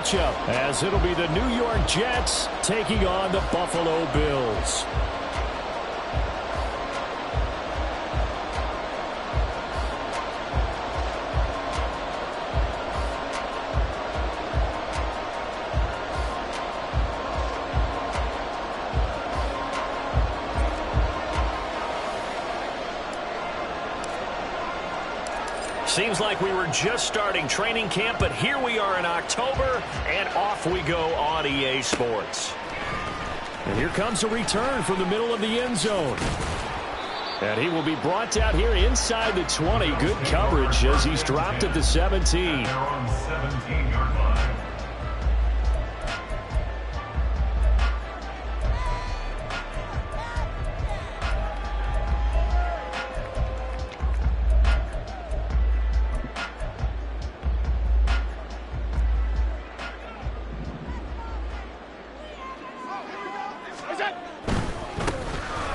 matchup, as it'll be the New York Jets taking on the Buffalo Bills. Seems like we were just starting training camp, but here we are in October, and off we go on EA Sports. And here comes a return from the middle of the end zone. And he will be brought down here inside the 20. Good coverage as he's dropped at the 17.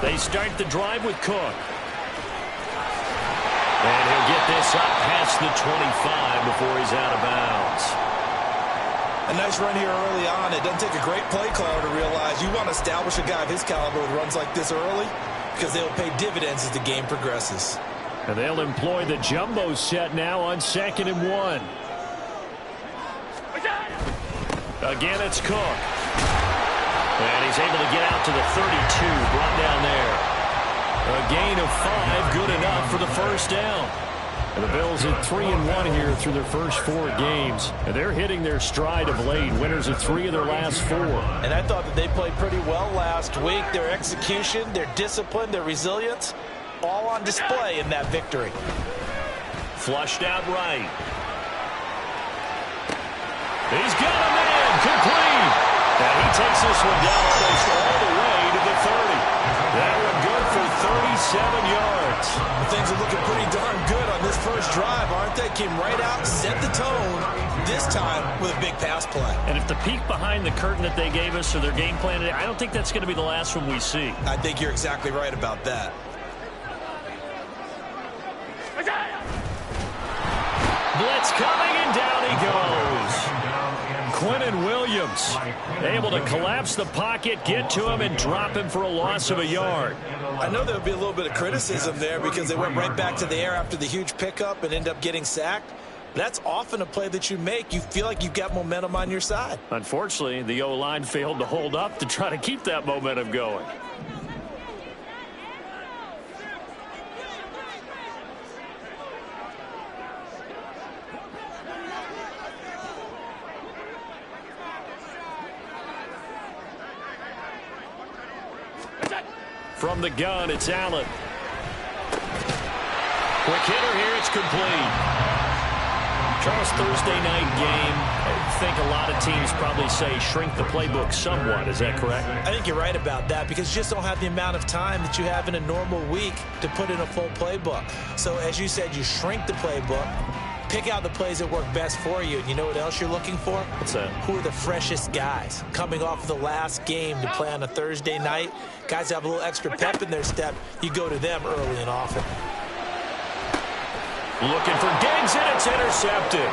They start the drive with Cook. And he'll get this up past the 25 before he's out of bounds. A nice run here early on. It doesn't take a great play caller to realize you want to establish a guy of his caliber with runs like this early because they'll pay dividends as the game progresses. And they'll employ the jumbo set now on 2nd and 1. Again, it's Cook. And he's able to get out to the 32, brought down there. A gain of 5, good enough for the first down. And the Bills at 3-1 here through their first 4 games. And they're hitting their stride of late, winners of 3 of their last 4. And I thought that they played pretty well last week. Their execution, their discipline, their resilience, all on display in that victory. Flushed out right. He's got a man, complete. And he takes this one down almost all the way to the 30. That one good for 37 yards. Things are looking pretty darn good on this first drive, aren't they? Came right out, set the tone, this time with a big pass play. And if the peek behind the curtain that they gave us or their game plan today, I don't think that's going to be the last one we see. I think you're exactly right about that. Blitz coming, and down he goes. Quinnen Williams able to collapse the pocket, get to him, and drop him for a loss of a yard. I know there would be a little bit of criticism there because they went right back to the air after the huge pickup and end up getting sacked. That's often a play that you make. You feel like you've got momentum on your side. Unfortunately, the O-line failed to hold up to try to keep that momentum going. From the gun, it's Allen. Quick hitter here, it's complete. Charles, Thursday night game. I think a lot of teams probably say shrink the playbook somewhat. Is that correct? I think you're right about that because you just don't have the amount of time that you have in a normal week to put in a full playbook. So as you said, you shrink the playbook, pick out the plays that work best for you. And you know what else you're looking for? What's that? Who are the freshest guys coming off the last game to play on a Thursday night? Guys have a little extra pep in their step. You go to them early and often. Looking for Diggs, and it's intercepted.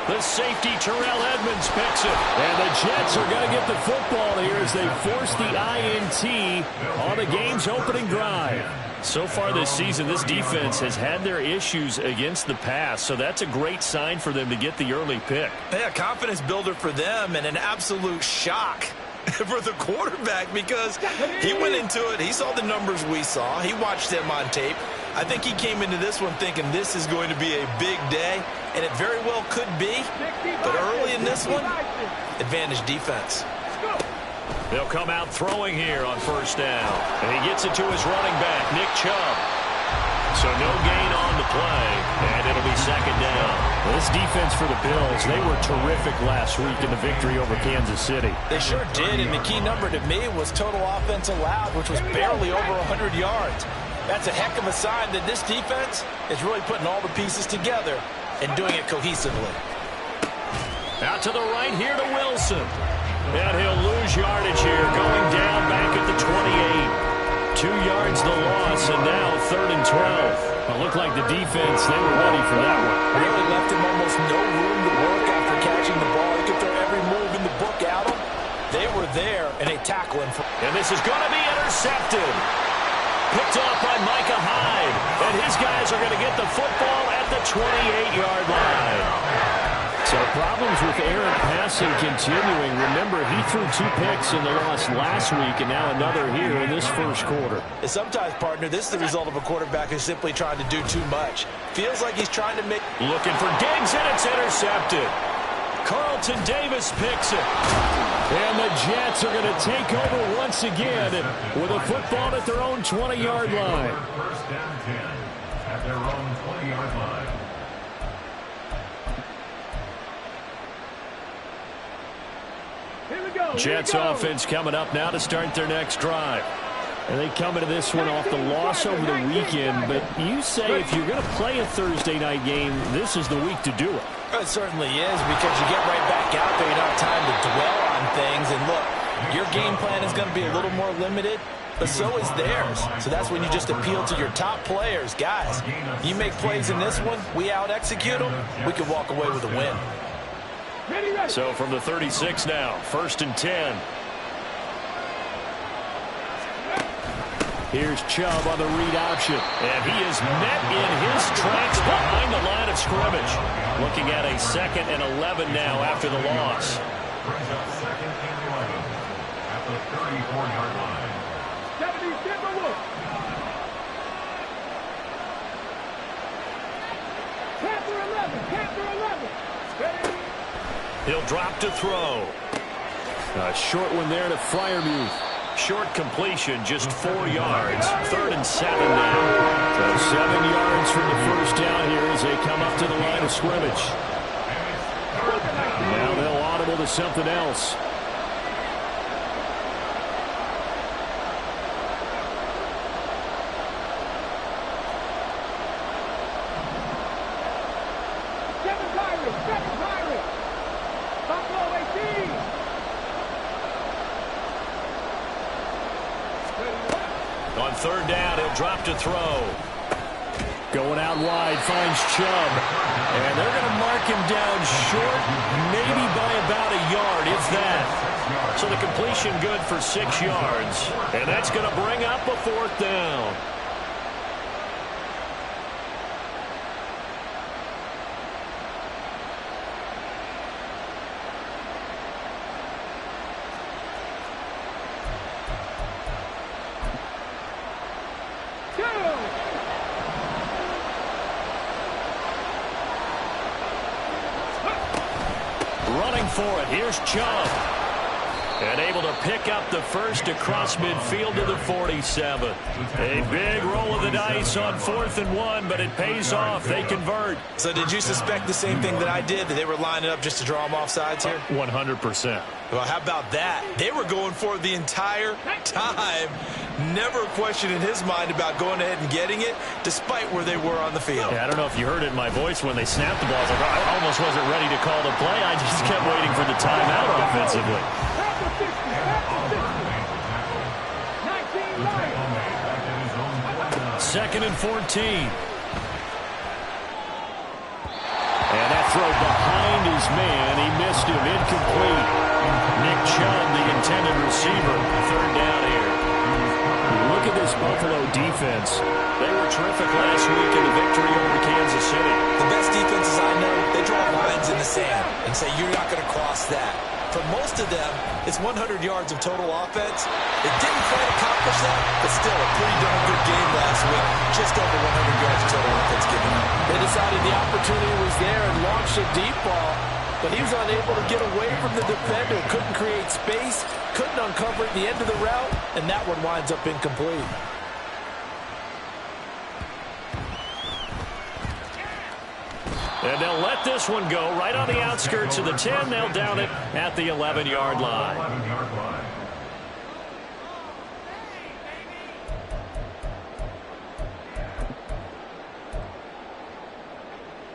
The safety, Terrell Edmonds, picks it. And the Jets are going to get the football here as they force the INT on the game's opening drive. So far this season, this defense has had their issues against the pass, so that's a great sign for them to get the early pick. Yeah, confidence builder for them and an absolute shock for the quarterback because he went into it. He saw the numbers we saw. He watched them on tape. I think he came into this one thinking this is going to be a big day, and it very well could be. But early in this one, advantage defense. They'll come out throwing here on first down. And he gets it to his running back, Nick Chubb. So no gain on the play, and it'll be second down. Well, this defense for the Bills, they were terrific last week in the victory over Kansas City. They sure did, and the key number to me was total offense allowed, which was barely over 100 yards. That's a heck of a sign that this defense is really putting all the pieces together and doing it cohesively. Out to the right here to Wilson. And he'll lose yardage here, going down back at the 28. 2 yards the loss, and now 3rd and 12. It looked like the defense, they were ready for that one. Really left him almost no room to work after catching the ball. He could throw every they tackle him. And this is going to be intercepted. Picked off by Micah Hyde. And his guys are going to get the football at the 28-yard line. So problems with errant passing continuing. Remember, he threw 2 picks in the loss last week, and now another here in this first quarter. And sometimes, partner, this is the result of a quarterback who's simply trying to do too much. Feels like he's trying to make... Looking for Diggs, and it's intercepted. Carlton Davis picks it. And the Jets are going to take over once again with a football at their own 20-yard line. First down 10 at their own 20-yard line. Jets offense coming up now to start their next drive. And they come into this one off the loss over the weekend. But you say if you're going to play a Thursday night game, this is the week to do it. It certainly is, because you get right back out there. You don't have time to dwell on things. And look, your game plan is going to be a little more limited, but so is theirs. So that's when you just appeal to your top players. Guys, you make plays in this one, we out-execute them, we can walk away with a win. So from the 36 now, 1st and 10. Here's Chubb on the read option. And he is met in his tracks behind the line of scrimmage. Looking at a 2nd and 11 now after the loss. Brings up 2nd and 11 at the 34-yard line. 77 Wolf. Panther 11. Panther 11. Ready? He'll drop to throw. A short one there to Freiermuth. Short completion, just 4 yards. 3rd and 7 now. So 7 yards from the first down here as they come up to the line of scrimmage. Now they'll audible to something else. On 3rd down, he'll drop to throw. Going out wide, finds Chubb. And they're going to mark him down short, maybe by about a yard, if that. So the completion good for 6 yards. And that's going to bring up a 4th down. Running for it. Here's Chubb. And able to pick up the first across midfield to the 47. A big roll of the dice on 4th and 1, but it pays off. They convert. So did you suspect the same thing that I did, that they were lining up just to draw them off sides here? 100%. Well, how about that? They were going for it the entire time. Never a question in his mind about going ahead and getting it, despite where they were on the field. Yeah, I don't know if you heard it in my voice when they snapped the ball. I almost wasn't ready to call the play. I just kept waiting for the timeout offensively. 2nd and 14. And that throw behind his man. He missed him. Incomplete. Nick Chubb, the intended receiver. 3rd down here. Look at this Buffalo defense. They were terrific last week in the victory over Kansas City. The best defenses I know, they draw lines in the sand and say, you're not going to cross that. For most of them, it's 100 yards of total offense. It didn't quite accomplish that, but still a pretty darn good game last week. Just over 100 yards of total offense given up. They decided the opportunity was there and launched a deep ball, but he was unable to get away from the defender. Couldn't create space, couldn't uncover at the end of the route, and that one winds up incomplete. And they'll let this one go right on the outskirts of the 10. They'll down it at the 11-yard line. 11-yard line.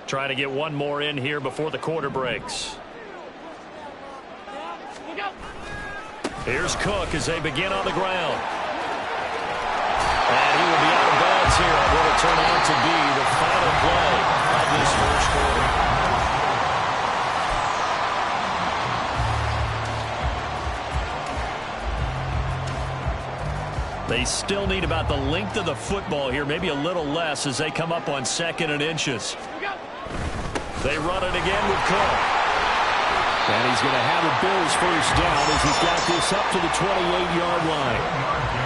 Trying to get one more in here before the quarter breaks. Here's Cook as they begin on the ground. And he will be out of bounds here on what will turn out to be the final play of this first quarter. They still need about the length of the football here, maybe a little less as they come up on 2nd and inches. They run it again with Cook. And he's going to have the Bills first down as he's got this up to the 28-yard line.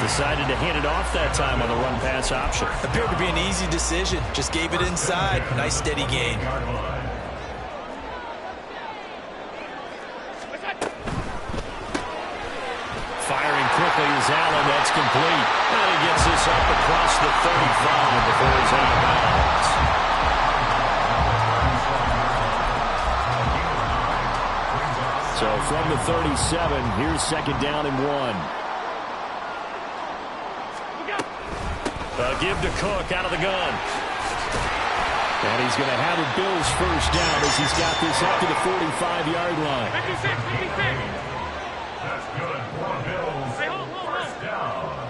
Decided to hand it off that time on the run-pass option. Appeared to be an easy decision. Just gave it inside. Nice steady gain. Firing quickly is Allen. That's complete. And he gets this up across the 35 before he's out of bounds. So from the 37, here's 2nd down and 1. A give to Cook out of the gun. And he's going to have the Bills first down as he's got this up to the 45-yard line. 56, 56. That's good for Bills. First down.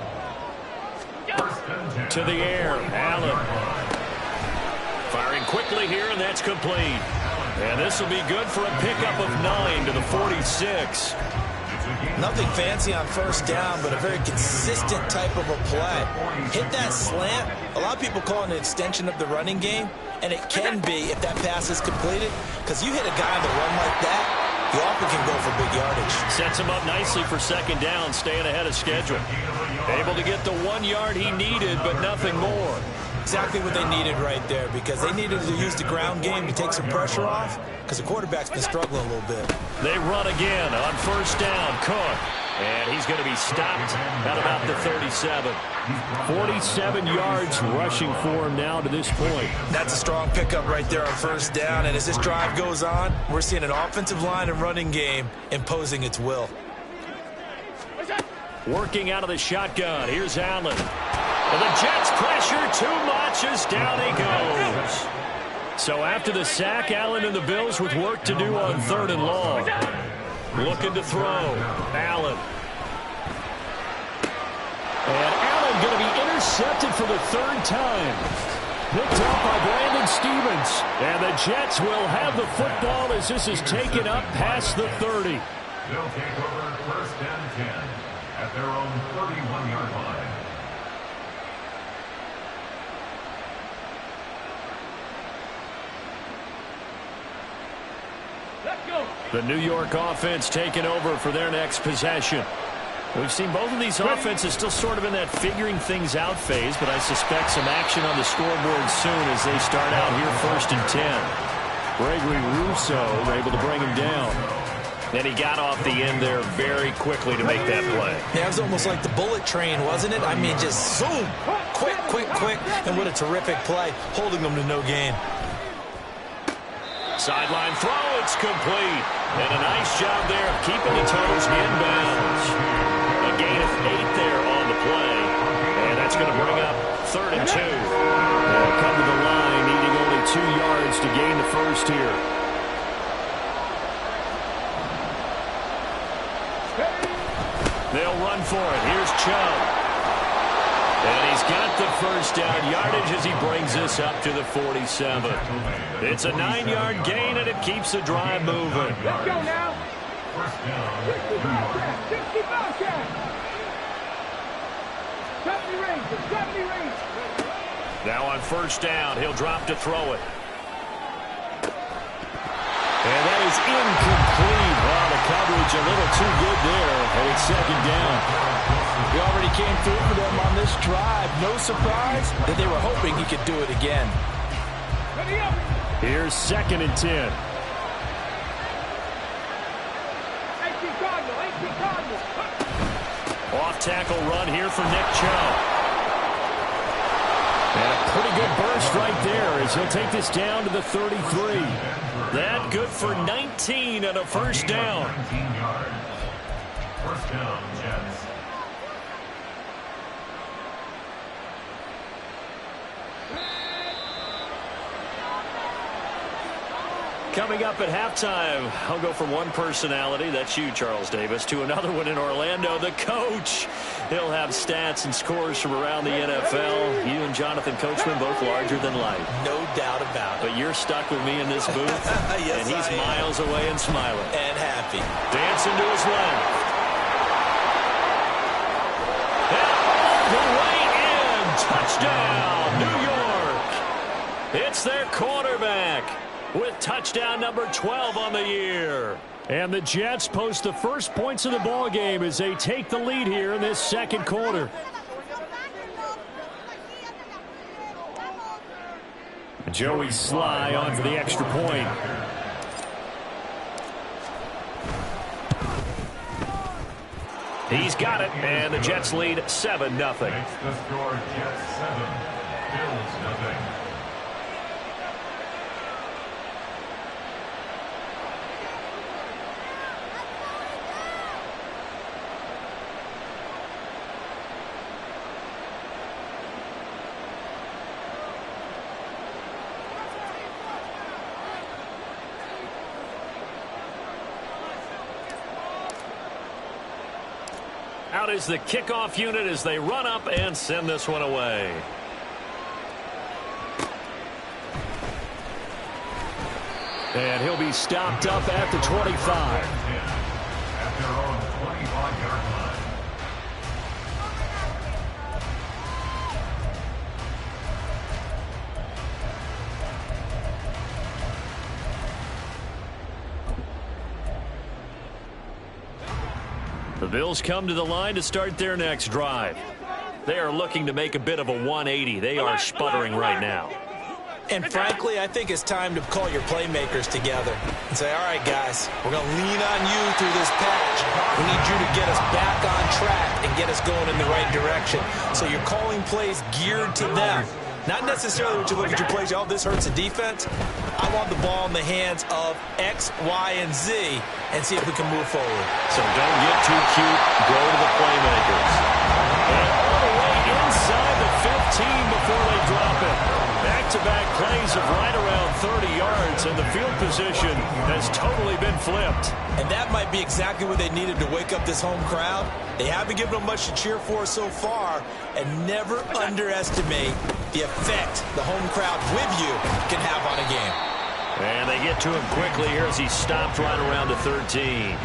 First and 10. To the air, Allen. Firing quickly here, and that's complete. And this will be good for a pickup of 9 to the 46. Nothing fancy on first down, but a very consistent type of a play. Hit that slant. A lot of people call it an extension of the running game, and it can be if that pass is completed, because you hit a guy on the run like that, you often can go for big yardage. Sets him up nicely for 2nd down, staying ahead of schedule. Able to get the 1 yard he needed, but nothing more. Exactly what they needed right there, because they needed to use the ground game to take some pressure off, because the quarterback's been struggling a little bit. They run again on first down, Cook. And he's going to be stopped at about the 37. 47 yards rushing for him now to this point. That's a strong pickup right there on first down, and as this drive goes on, we're seeing an offensive line and running game imposing its will. Working out of the shotgun, here's Allen. And the Jets pressure too much as down he goes. So after the sack, Allen and the Bills with work to do on 3rd and long. Looking to throw. Allen. And Allen going to be intercepted for the 3rd time. Picked up by Brandon Stevens. And the Jets will have the football as this is taken up past the 30. They'll take over 1st and 10 at their own 31-yard line. The New York offense taking over for their next possession. We've seen both of these offenses still sort of in that figuring things out phase, but I suspect some action on the scoreboard soon as they start out here 1st and 10. Gregory Rousseau able to bring him down. And he got off the end there very quickly to make that play. Yeah, it was almost like the bullet train, wasn't it? I mean, just zoom, quick, quick, quick, and what a terrific play, holding them to no gain. Sideline throw, it's complete. And a nice job there of keeping the toes in bounds. A gain of 8 there on the play. And that's going to bring up 3rd and 2. They'll come to the line, needing only 2 yards to gain the first here. They'll run for it. Here's Chubb. And he's got the first down yardage as he brings this up to the 47. It's a 9-yard gain, and it keeps the drive moving. Let's go now. 65 cash. 65 cash. 70 range. 70 range. Now on first down, he'll drop to throw it. And that is incomplete. Wow, the coverage a little too good there, and it's 2nd down. He already came through for them on this drive. No surprise that they were hoping he could do it again. Ready up. Here's 2nd and 10. 18 Cardinal. 18 Cardinal. Off tackle run here for Nick Chubb. And a pretty good burst right there as he'll take this down to the 33. That good for 19 and a first down. 19 yards. First down, Jets. Coming up at halftime, I'll go from one personality, that's you, Charles Davis, to another one in Orlando, the coach. He'll have stats and scores from around the NFL. You and Jonathan Coachman both larger than life. No doubt about it. But you're stuck with me in this booth, Yes, and he's I am. miles away and smiling. And happy. Dancing to his left. Touchdown, New York. It's their quarterback with touchdown number 12 on the year. And the Jets post the first points of the ball game as they take the lead here in this second quarter. Joey Sly on for the extra point. He's got it, and the Jets lead 7-0. Makes the score Jets 7, Bills nothing. Out is the kickoff unit as they run up and send this one away. And he'll be stopped up at the 25. At their own 25-yard line. The Bills come to the line to start their next drive. They are looking to make a bit of a 180. They are sputtering right now. And frankly, I think it's time to call your playmakers together and say, all right, guys, we're going to lean on you through this patch. We need you to get us back on track and get us going in the right direction. So you're calling plays geared to them. Not necessarily what you look at your plays, oh, this hurts the defense. I want the ball in the hands of X, Y, and Z and see if we can move forward. So don't get too cute. Go to the playmakers. And all the way inside the 15 before they drop it. Back-to-back plays of right around 30 yards, and the field position has totally been flipped. And that might be exactly what they needed to wake up this home crowd. They haven't given them much to cheer for so far, and never underestimate the effect the home crowd with you can have on a game. And they get to him quickly here as he stopped right around the 13.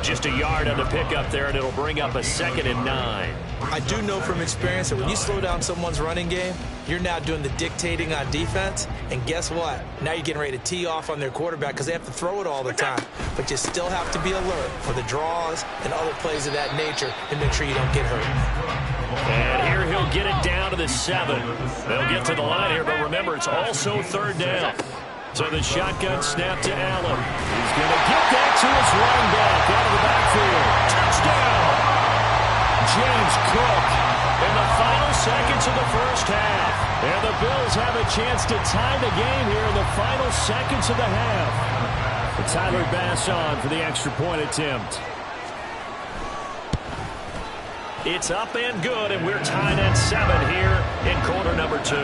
Just a yard on the pickup there, and it'll bring up a 2nd and 9. I do know from experience that when you slow down someone's running game, you're now doing the dictating on defense. And guess what? Now you're getting ready to tee off on their quarterback because they have to throw it all the time. But you still have to be alert for the draws and other plays of that nature and make sure you don't get hurt. And here he'll get it down to the 7. They'll get to the line here, but remember, it's also 3rd down. So the shotgun snap to Allen. He's going to get that to his running back out of the backfield. Touchdown! James Cook in the final seconds of the first half. And the Bills have a chance to tie the game here in the final seconds of the half. But Tyler Bass on for the extra point attempt. It's up and good, and we're tied at 7 here in quarter number 2.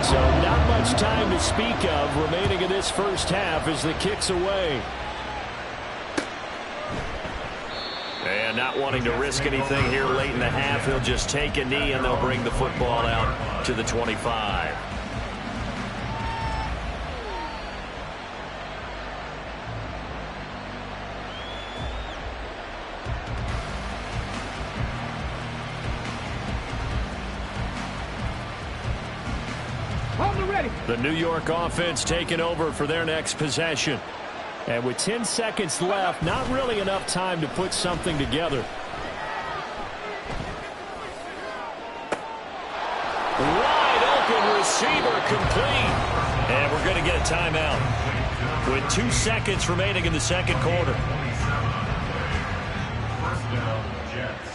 So not much time to speak of remaining in this first half as the kick's away. And not wanting to risk anything here late in the half, he'll just take a knee and they'll bring the football out to the 25. The New York offense taking over for their next possession. And with 10 seconds left, not really enough time to put something together. Wide open receiver complete. And we're going to get a timeout with 2 seconds remaining in the second quarter. First down, Jets.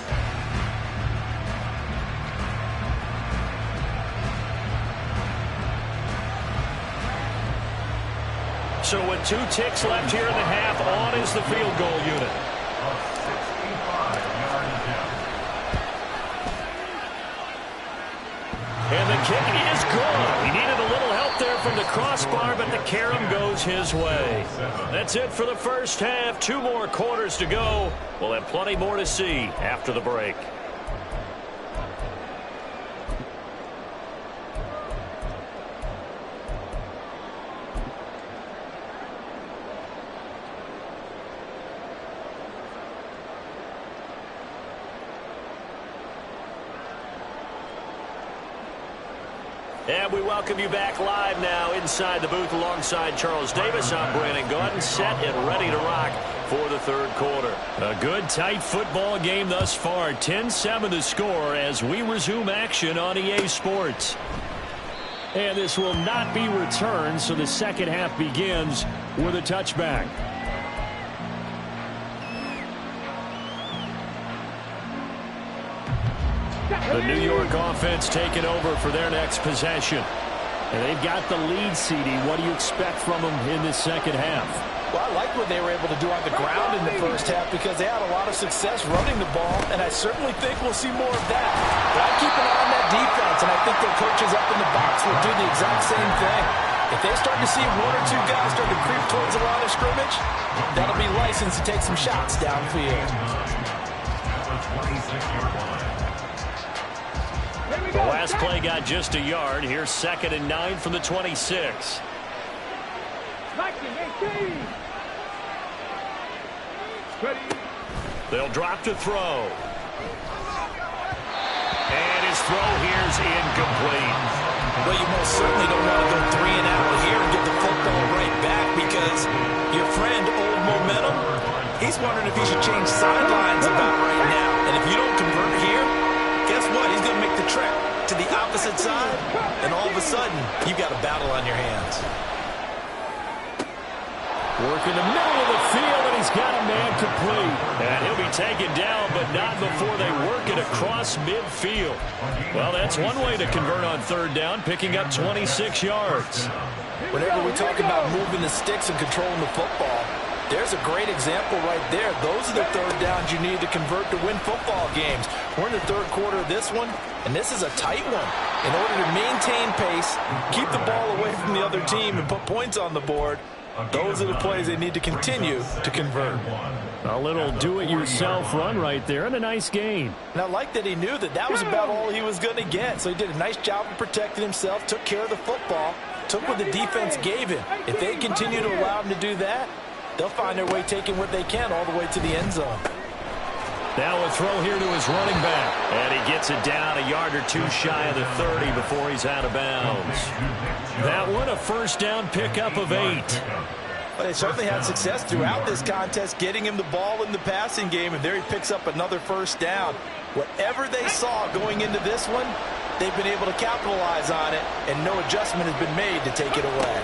So with 2 ticks left here in the half, on is the field goal unit. A 65-yard attempt. And the kick is good. He needed a little help there from the crossbar, but the carom goes his way. That's it for the first half. 2 more quarters to go. We'll have plenty more to see after the break. And we welcome you back live now inside the booth alongside Charles Davis. I'm Brandon Gaudin, set and ready to rock for the third quarter. A good, tight football game thus far. 10-7 to score as we resume action on EA Sports. And this will not be returned, so the second half begins with a touchback. The New York offense taking over for their next possession. And they've got the lead, CD. What do you expect from them in this second half? Well, I like what they were able to do on the ground in the first half because they had a lot of success running the ball, and I certainly think we'll see more of that. But I keep an eye on that defense, and I think their coaches up in the box will do the exact same thing. If they start to see one or two guys start to creep towards the line of scrimmage, that'll be license to take some shots downfield. The last play got just a yard. Here's 2nd and 9 from the 26. They'll drop to throw. And his throw here's incomplete. Well, you most certainly don't want to go 3 and out here and get the football right back because your friend, Old Momentum, he's wondering if he should change sidelines about right now. And if you don't convert here, guess what? He's going to make the trek to the opposite side, and all of a sudden, you've got a battle on your hands. Work in the middle of the field, and he's got a man complete. And he'll be taken down, but not before they work it across midfield. Well, that's one way to convert on third down, picking up 26 yards. Whenever we talk about moving the sticks and controlling the football, there's a great example right there. Those are the third downs you need to convert to win football games. We're in the third quarter of this one, and this is a tight one. In order to maintain pace, keep the ball away from the other team, and put points on the board, those are the plays they need to continue to convert. A little do-it-yourself run right there, and a nice gain. And I like that he knew that that was about all he was going to get. So he did a nice job of protecting himself, took care of the football, took what the defense gave him. If they continue to allow him to do that, they'll find their way taking what they can all the way to the end zone. Now a throw here to his running back. And he gets it down a yard or two shy of the 30 before he's out of bounds. That one a first down pickup of 8. But they certainly had success throughout this contest, getting him the ball in the passing game, and there he picks up another first down. Whatever they saw going into this one, they've been able to capitalize on it, and no adjustment has been made to take it away.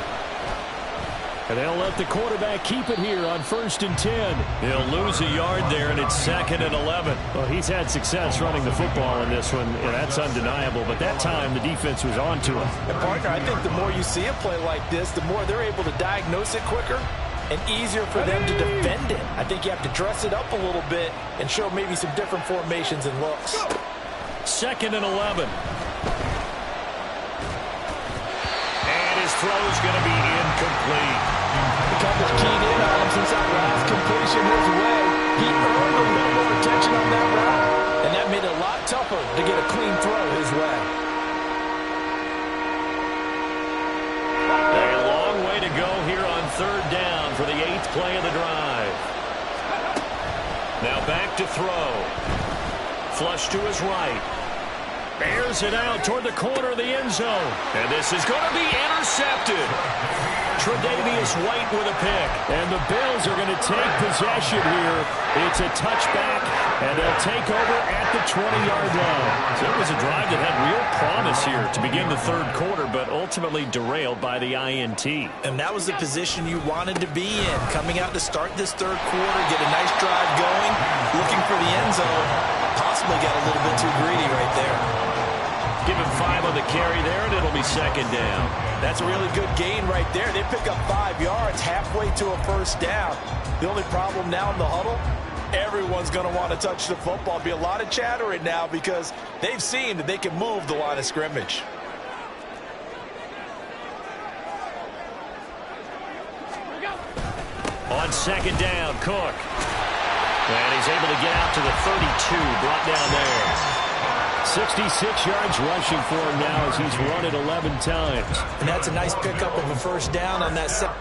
And they'll let the quarterback keep it here on 1st and 10. He'll lose a yard there, and it's 2nd and 11. Well, he's had success running the football in this one, and that's undeniable. But that time, the defense was on to him. And, partner, I think the more you see a play like this, the more they're able to diagnose it quicker and easier for them to defend it. I think you have to dress it up a little bit and show maybe some different formations and looks. 2nd and 11. And his throw's going to be incomplete. The coverage keyed in on him since that last completion his way. He earned a little more attention on that route, and that made it a lot tougher to get a clean throw his way. A long way to go here on third down for the 8th play of the drive. Now back to throw. Flush to his right. Bears it out toward the corner of the end zone. And this is going to be intercepted. Tre'Davious White with a pick. And the Bills are going to take possession here. It's a touchback, and they'll take over at the 20-yard line. So it was a drive that had real promise here to begin the third quarter, but ultimately derailed by the INT. And that was the position you wanted to be in. Coming out to start this third quarter, get a nice drive going, looking for the end zone. Possibly got a little bit too greedy right there. Give him 5 on the carry there, and it'll be 2nd down. That's a really good gain right there. They pick up 5 yards halfway to a first down. The only problem now in the huddle, everyone's going to want to touch the football. Be a lot of chattering now because they've seen that they can move the line of scrimmage. On 2nd down, Cook. And he's able to get out to the 32, brought down there. 66 yards rushing for him now as he's run it 11 times. And that's a nice pickup of a first down on that set.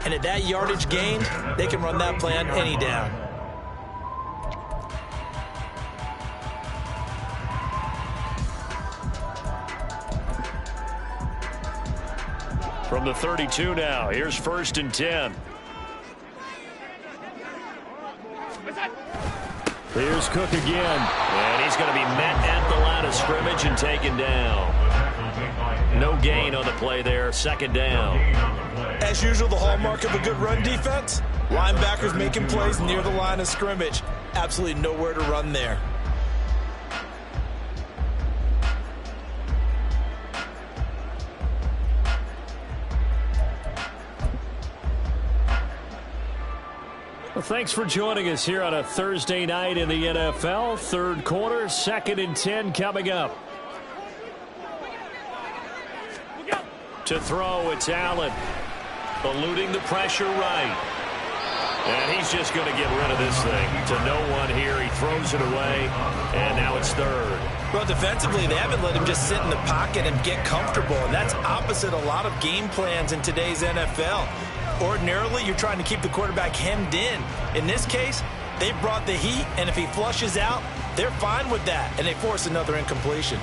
And at that yardage gained, they can run that play on any down. From the 32 now, here's 1st and 10. Here's Cook again. And he's going to be met at the line of scrimmage and taken down. No gain on the play there, 2nd down. As usual, the hallmark of a good run defense, linebackers making plays near the line of scrimmage. Absolutely nowhere to run there. Well, thanks for joining us here on a Thursday night in the NFL. 3rd quarter, 2nd and 10 coming up. To throw, it's Allen. Eluding the pressure right. And he's just going to get rid of this thing. To no one here. He throws it away. And now it's 3rd. Well, defensively, they haven't let him just sit in the pocket and get comfortable. And that's opposite a lot of game plans in today's NFL. Ordinarily, you're trying to keep the quarterback hemmed in. In this case, they brought the heat, and if he flushes out, they're fine with that, and they force another incompletion.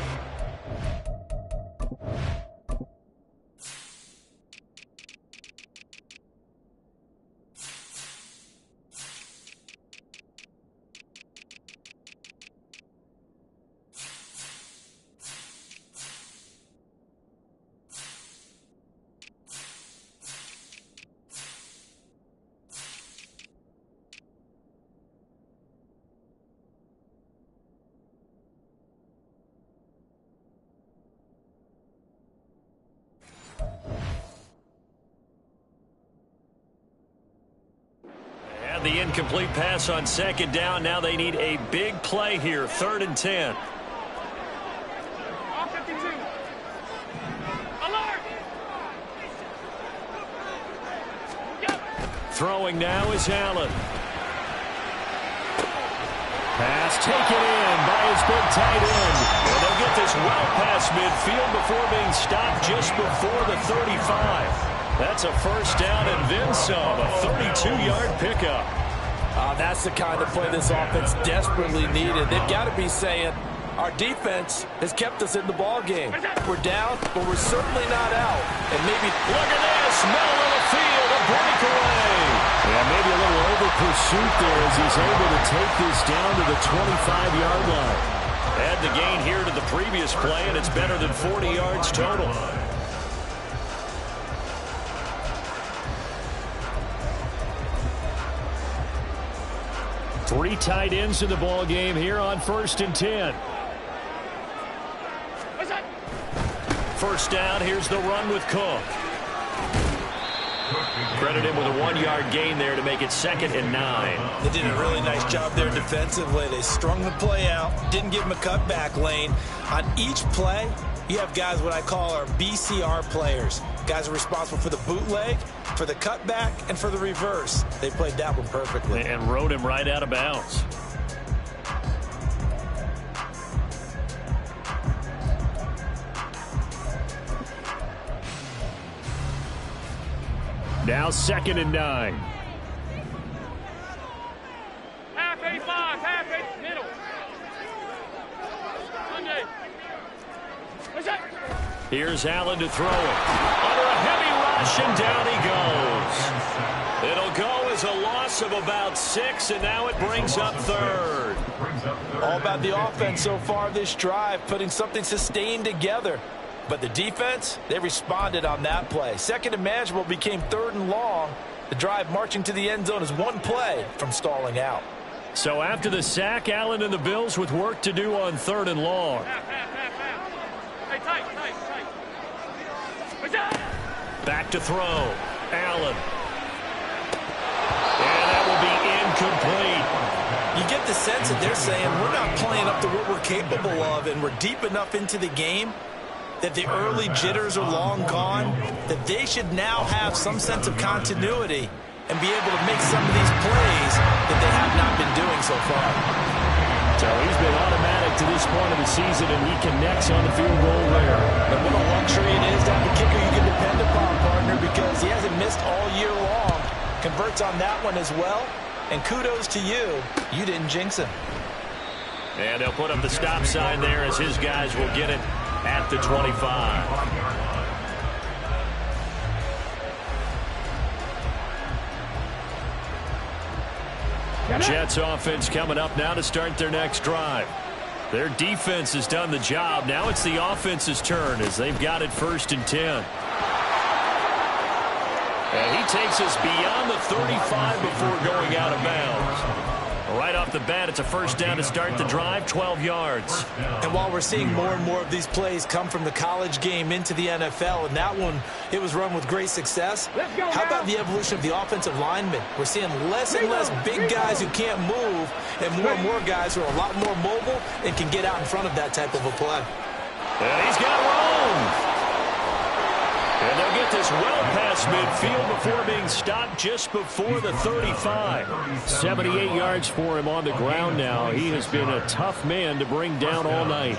The incomplete pass on 2nd down. Now they need a big play here. 3rd and 10. Throwing now is Allen. Pass taken in by his big tight end. And they'll get this well past midfield before being stopped just before the 35. That's a 1st down and then some. A 32-yard pickup. That's the kind of play this offense desperately needed. They've got to be saying, our defense has kept us in the ball game. We're down, but we're certainly not out. And maybe look at this. Middle of the field, a breakaway. Yeah, maybe a little over pursuit there as he's able to take this down to the 25-yard line. Add the gain here to the previous play, and it's better than 40 yards total. Three tight ends in the ball game here on 1st and 10. 1st down. Here's the run with Cook. Credit him with a 1-yard gain there to make it 2nd and 9. They did a really nice job there defensively. They strung the play out, didn't give him a cutback lane. On each play, you have guys what I call our BCR players. Guys are responsible for the bootleg, for the cutback, and for the reverse. They played that one perfectly. And rode him right out of bounds. Now 2nd and 9. Half a five, half a middle. Sunday. What's that? Here's Allen to throw it. Under a heavy rush, and down he goes. It'll go as a loss of about 6, and now it brings up 3rd. All about the offense so far this drive, putting something sustained together. But the defense, they responded on that play. 2nd and manageable became 3rd and long. The drive marching to the end zone is one play from stalling out. So after the sack, Allen and the Bills with work to do on 3rd and long. Hey, tight. Back to throw. Allen. And that will be incomplete. You get the sense that they're saying we're not playing up to what we're capable of, and we're deep enough into the game that the early jitters are long gone, that they should now have some sense of continuity and be able to make some of these plays that they have not been doing so far. So he's been automatic to this point of the season, and he connects on the field goal there. And what a luxury it is to have a kicker you can depend upon, partner, because he hasn't missed all year long. points on that one as well. And kudos to you. You didn't jinx him. And they'll put up the stop sign there as his guys will get it at the 25. Jets offense coming up now to start their next drive. Their defense has done the job. Now it's the offense's turn as they've got it 1st and 10. And he takes us beyond the 35 before going out of bounds. Right off the bat, it's a 1st down to start the drive, 12 yards. And while we're seeing more and more of these plays come from the college game into the NFL, and that one, it was run with great success, how about the evolution of the offensive linemen? We're seeing less and less big guys who can't move and more guys who are a lot more mobile and can get out in front of that type of a play. And he's got room. And they'll get this well past midfield before being stopped just before the 35. 78 yards for him on the ground now. He has been a tough man to bring down all night.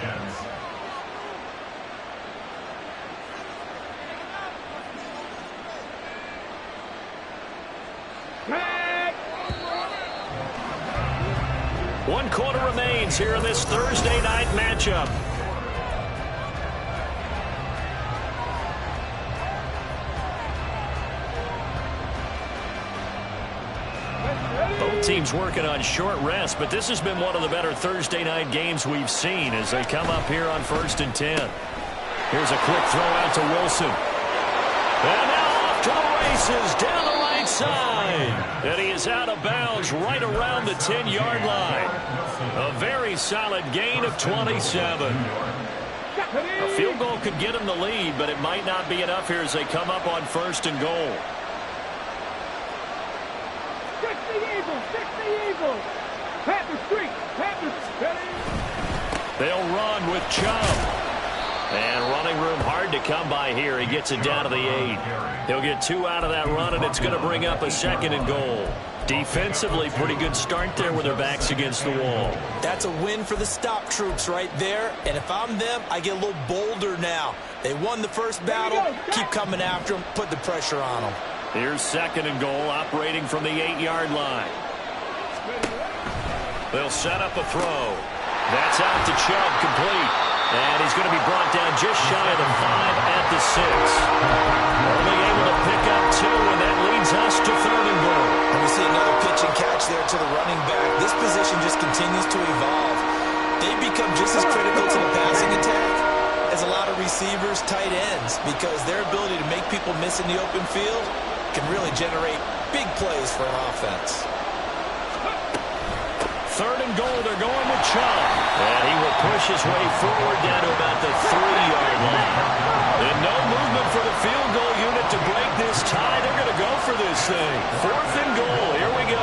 One quarter remains here in this Thursday night matchup. Both teams working on short rest, but this has been one of the better Thursday night games we've seen as they come up here on 1st and 10. Here's a quick throw out to Wilson. And now off to the races down the right side. And he is out of bounds right around the 10-yard line. A very solid gain of 27. A field goal could get him the lead, but it might not be enough here as they come up on 1st and goal. They'll run with Chubb. And running room hard to come by here. He gets it down to the 8. He'll get 2 out of that run, and it's going to bring up a 2nd and goal. Defensively, pretty good start there with their backs against the wall. That's a win for the stop troops right there. And if I'm them, I get a little bolder now. They won the first battle. Keep coming after them. Put the pressure on them. Here's 2nd and goal, operating from the 8-yard line. They'll set up a throw. That's out to Chubb, complete. And he's going to be brought down just shy of the 5 at the 6. Only able to pick up 2, and that leads us to 3rd and goal. And we see another pitch and catch there to the running back. This position just continues to evolve. They become just as critical to the passing attack as a lot of receivers, tight ends, because their ability to make people miss in the open field can really generate big plays for an offense. 3rd and goal, they're going with Chubb. And he will push his way forward down to about the 3-yard line. And no movement for the field goal unit to break this tie. They're going to go for this thing. 4th and goal, here we go.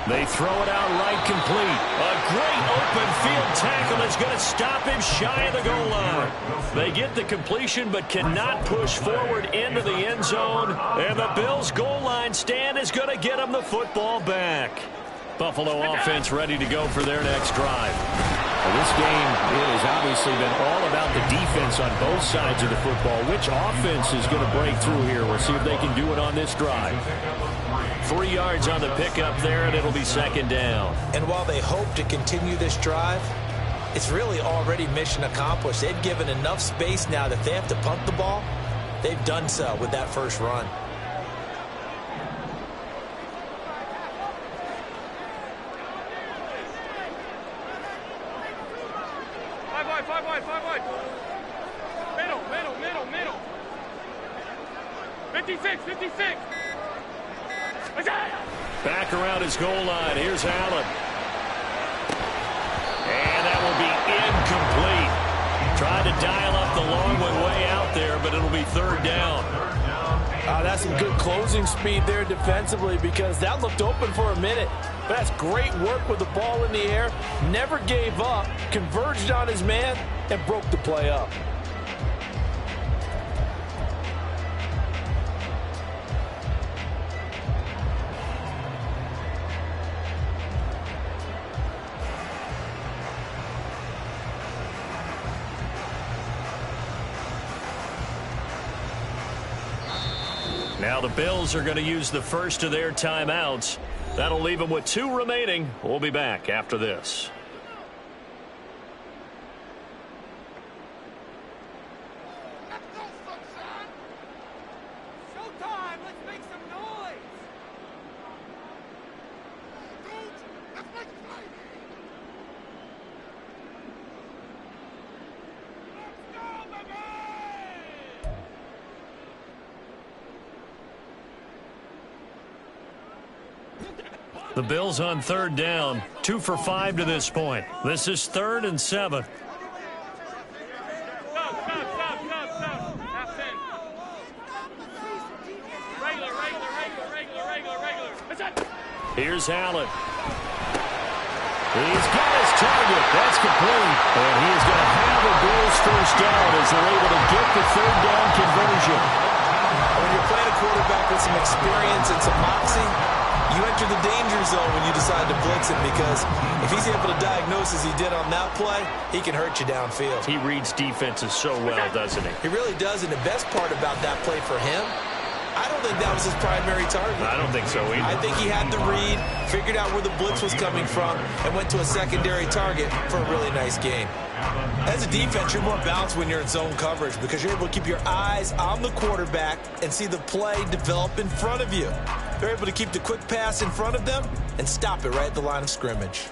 They throw it out right, complete. A great open field tackle that's going to stop him shy of the goal line. They get the completion but cannot push forward into the end zone. And the Bills' goal line stand is going to get them the football back. Buffalo offense ready to go for their next drive. Well, this game has obviously been all about the defense on both sides of the football. Which offense is going to break through here? We'll see if they can do it on this drive. 3 yards on the pickup there, and it'll be 2nd down. And while they hope to continue this drive, it's really already mission accomplished. They've given enough space now that if they have to punt the ball, they've done so with that first run. Five wide. Middle. 56. Back around his goal line. Here's Allen. And that will be incomplete. Tried to dial up the long one way out there, but it'll be 3rd down. That's some good closing speed there defensively because that looked open for a minute. But that's great work with the ball in the air. Never gave up, converged on his man, and broke the play up. Now the Bills are going to use the first of their timeouts. That'll leave them with 2 remaining. We'll be back after this. The Bills on 3rd down, 2 for 5 to this point. This is 3rd and 7. Here's Allen. He's got his target. That's complete. And he is going to have the Bills first down as they're able to get the 3rd down conversion. When you're playing a quarterback with some experience and some moxie, you enter the danger zone when you decide to blitz him, because if he's able to diagnose as he did on that play, he can hurt you downfield. He reads defenses so well, doesn't he? He really does, and the best part about that play for him, I don't think that was his primary target. I don't think so either. I think he had the read, figured out where the blitz was coming from, and went to a secondary target for a really nice gain. As a defense, you're more balanced when you're in zone coverage because you're able to keep your eyes on the quarterback and see the play develop in front of you. They're able to keep the quick pass in front of them and stop it right at the line of scrimmage.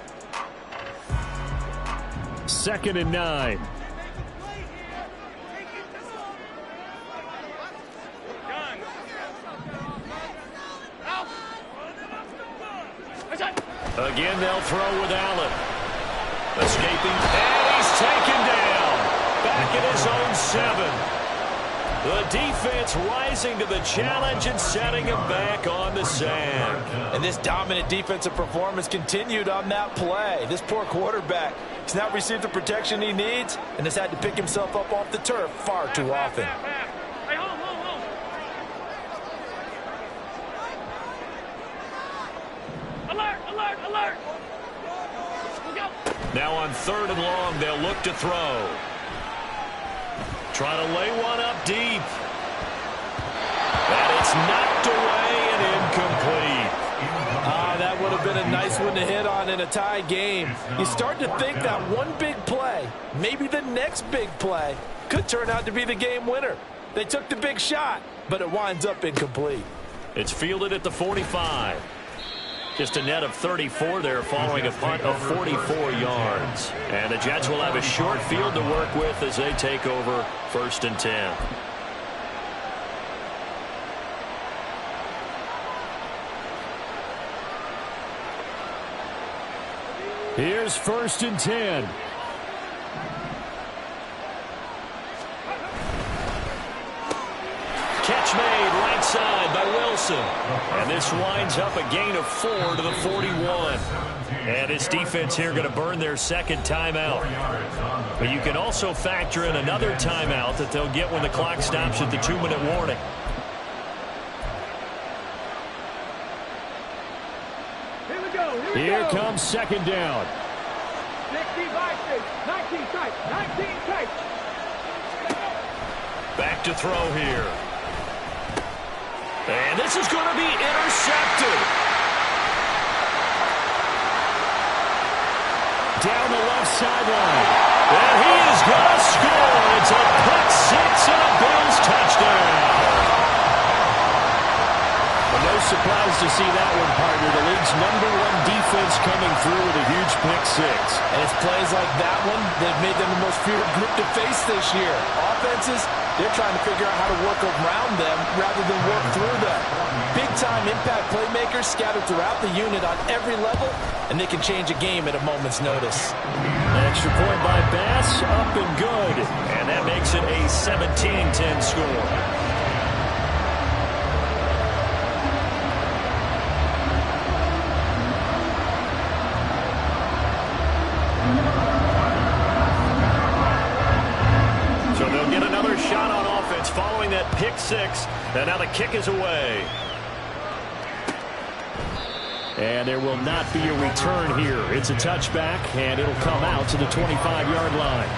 2nd and 9. Again, they'll throw with Allen. Escaping, and he's taken down. Back at his own 7. The defense rising to the challenge and setting him back on the sand. And this dominant defensive performance continued on that play. This poor quarterback has not received the protection he needs and has had to pick himself up off the turf far too often. Now on 3rd and long, they'll look to throw. Trying to lay one up deep. And it's knocked away and incomplete. That would have been a nice one to hit on in a tie game. You start to think that one big play, maybe the next big play, could turn out to be the game winner. They took the big shot, but it winds up incomplete. It's fielded at the 45. Just a net of 34 there following a punt of 44 yards. And the Jets will have a short field to work with as they take over 1st and 10. Here's 1st and 10. Catch made right side by Wilson. And this winds up a gain of 4 to the 41. And this defense here going to burn their 2nd timeout. But you can also factor in another timeout that they'll get when the clock stops at the 2-minute warning. Here comes 2nd down. 19 tight. Back to throw here. And this is going to be intercepted. Down the left sideline. And he is going to score. It's a pick 6 and a Bills touchdown. Well, no surprise to see that one, partner. The league's #1 defense coming through with a huge pick 6. And it's plays like that one that made them the most feared group to face this year. Offenses, they're trying to figure out how to work around them rather than work through them. Big-time impact playmakers scattered throughout the unit on every level, and they can change a game at a moment's notice. Extra point by Bass, up and good. And that makes it a 17-10 score. So they'll get another shot on offense following that pick 6. And now the kick is away. And there will not be a return here. It's a touchback, and it'll come out to the 25-yard line.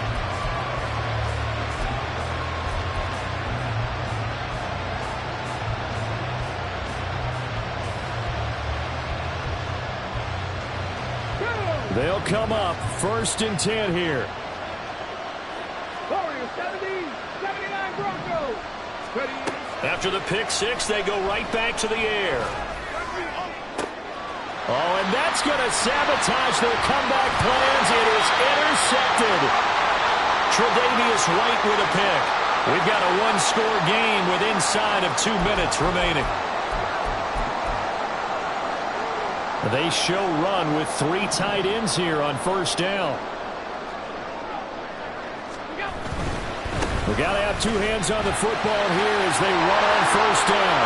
will come up. 1st and 10 here. Warriors 70, 79 Broncos. After the pick six, they go right back to the air. Oh, and that's going to sabotage their comeback plans. It is intercepted. Tre'Davious White with a pick. We've got a one-score game with inside of 2 minutes remaining. They show run with 3 tight ends here on 1st down. We've got to have 2 hands on the football here as they run on 1st down.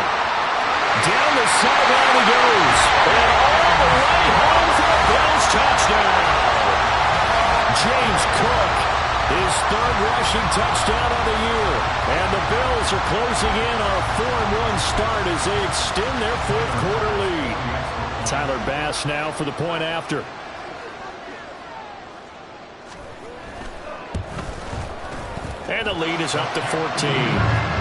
Down the sideline he goes. And all the way home for the Bills touchdown. James Cook, his 3rd rushing touchdown of the year. And the Bills are closing in on a 4-1 start as they extend their 4th quarter lead. Tyler Bass now for the point after. And the lead is up to 14.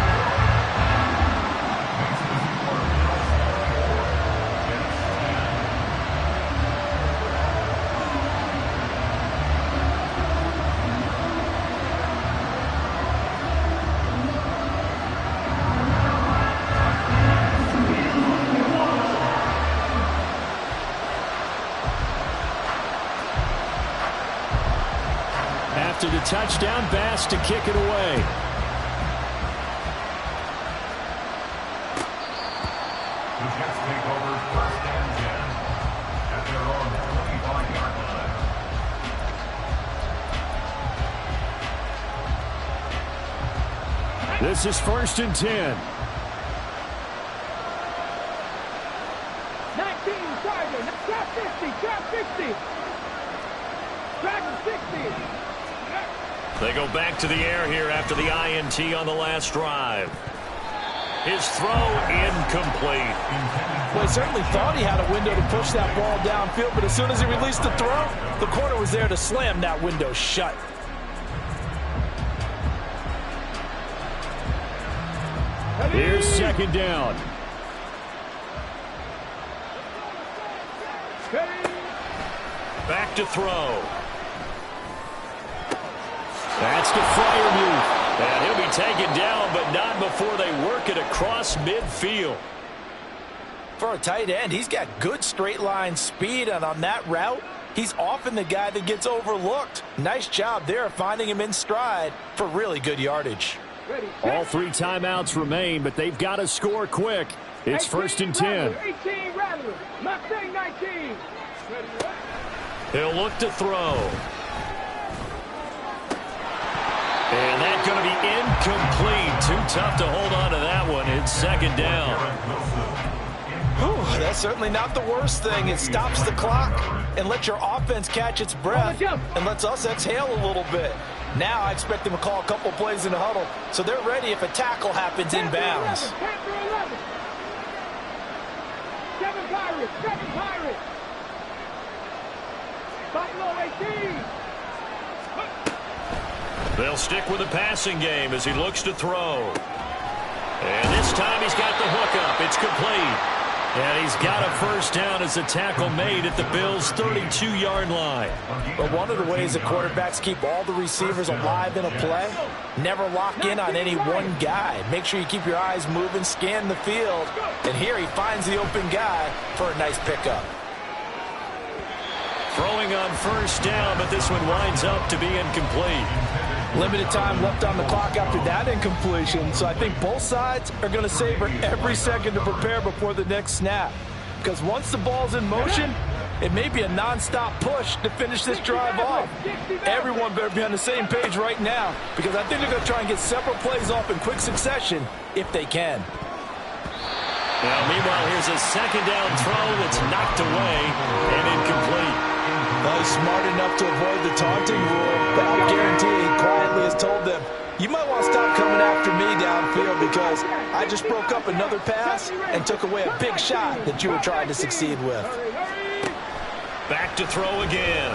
After the touchdown, Bass to kick it away. The Jets take over 1st and 10 at their own 25-yard line. This is 1st and 10. 19 Tiger, trap 50, trap 60. Trap 60. They go back to the air here after the INT on the last drive. His throw incomplete. Well, he certainly thought he had a window to push that ball downfield, but as soon as he released the throw, the corner was there to slam that window shut. Here's 2nd down. Back to throw. That's to Freiermuth. And he'll be taken down, but not before they work it across midfield. For a tight end, he's got good straight line speed, and on that route, he's often the guy that gets overlooked. Nice job there finding him in stride for really good yardage. All 3 timeouts remain, but they've got to score quick. It's 1st and 10. 18 Rattler, Mustang 19. He'll look to throw. And that's going to be incomplete. Too tough to hold on to that one. It's 2nd down. Whew, that's certainly not the worst thing. It stops the clock and lets your offense catch its breath and lets us exhale a little bit. Now I expect them to call a couple plays in the huddle so they're ready if a tackle happens inbounds. 7 Pirates, 7 Pirates. Buffalo 18. They'll stick with the passing game as he looks to throw. And this time he's got the hook up. It's complete. And he's got a 1st down as the tackle made at the Bills' 32-yard line. But one of the ways that quarterbacks keep all the receivers alive in a play, never lock in on any one guy. Make sure you keep your eyes moving, scan the field. And here he finds the open guy for a nice pickup. Throwing on 1st down, but this one winds up to be incomplete. Limited time left on the clock after that incompletion, so I think both sides are going to savor every second to prepare before the next snap. Because once the ball's in motion, it may be a nonstop push to finish this drive off. Everyone better be on the same page right now, because I think they're going to try and get several plays off in quick succession if they can. Now, meanwhile, here's a 2nd down throw that's knocked away and incomplete. Well, he's smart enough to avoid the taunting rule, but I'll guarantee he quietly has told them, you might want to stop coming after me downfield because I just broke up another pass and took away a big shot that you were trying to succeed with. Back to throw again.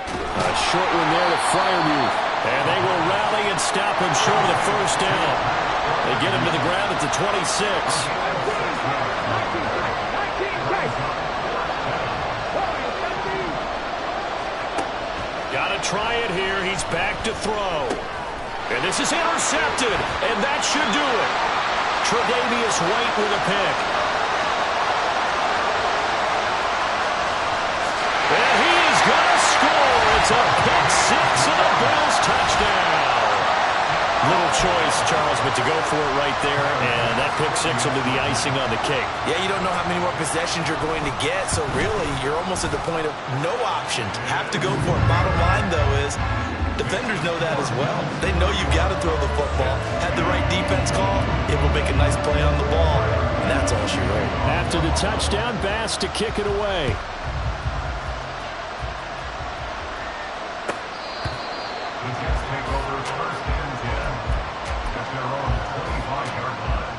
A short one there to Freiermuth. And they will rally and stop him short of the 1st down. They get him to the ground at the 26. Got to try it here. He's back to throw. And this is intercepted, and that should do it. Tre'Davious White with a pick. And he is going to score. It's a pick six and a Bills touchdown. Little choice, Charles, but to go for it right there, and that pick six will be the icing on the cake. Yeah, you don't know how many more possessions you're going to get, so really you're almost at the point of no option. Have to go for it. Bottom line, though, is defenders know that as well. They know you've got to throw the football. Had the right defense call, it will make a nice play on the ball, and that's all she wrote. After the touchdown, Bass to kick it away. The Jets take over first and 10 at their own 25-yard line.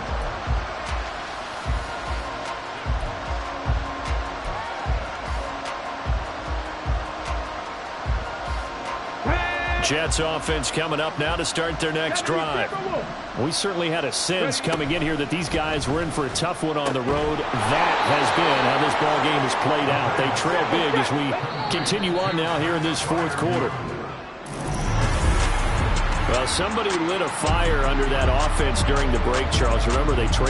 Jets offense coming up now to start their next drive. We certainly had a sense coming in here that these guys were in for a tough one on the road. That has been how this ball game has played out. They trail big as we continue on now here in this fourth quarter. Well, somebody lit a fire under that offense during the break, Charles. Remember, they trailed.